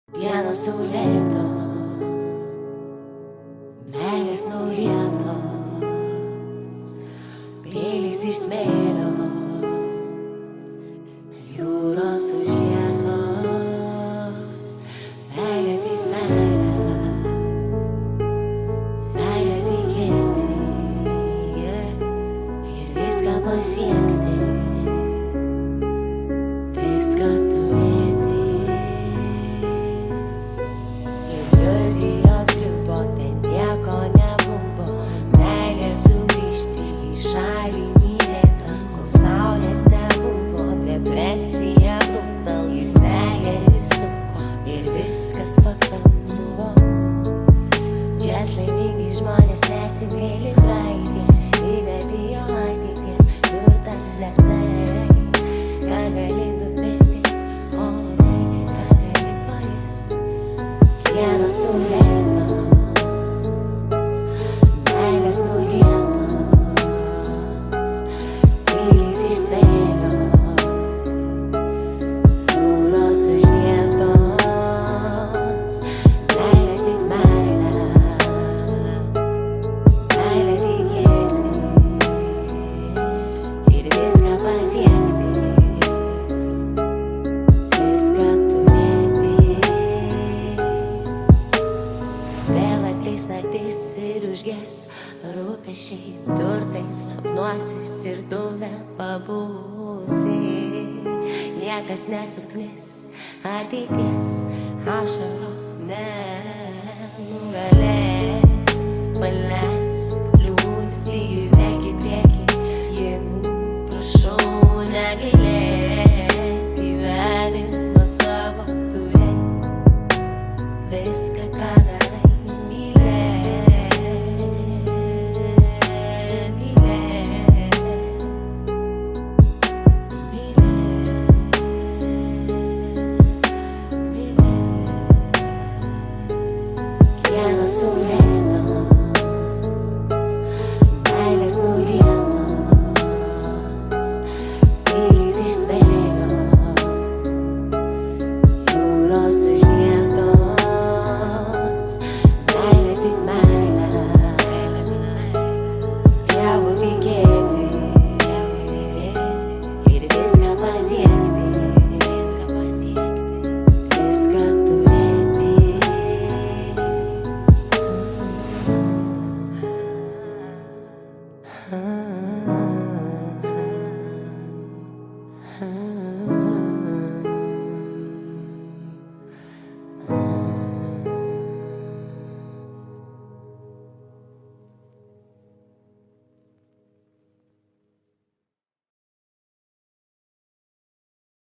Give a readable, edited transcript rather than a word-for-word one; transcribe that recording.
Dienos saulėto, meilės nulietos, pilys iš smėlio, jūros užlietos. Meilė tik meilė, meilė tikėti ir viską pasiekti, viską turėti. Iliuzijos griuvo, ten nieko nebuvo, meilė sugrįžti į šalį mylėtą, kol saulės nebuvo, depresija būta, į smegenis suko ir viskas faktam buvo. Džias laimingi žmonės nesigaili praeities, nebijo ateities, turtas lėtai, ką gali nupirkti, o tai, ką gali pajusti. Dienos saulėtos, meilės nulietos, pilys iš smėlio, jūros užlietos. Meilė tik meilė, meilė tikėti ir viską pasiekti, viską turėti. Vėl ateis naktis ir užges rūpesčiai, turtai sapnuosis ir tu vėl pabūsi. Niekas nesuknis, ateities ašaros nenugalės, paleis.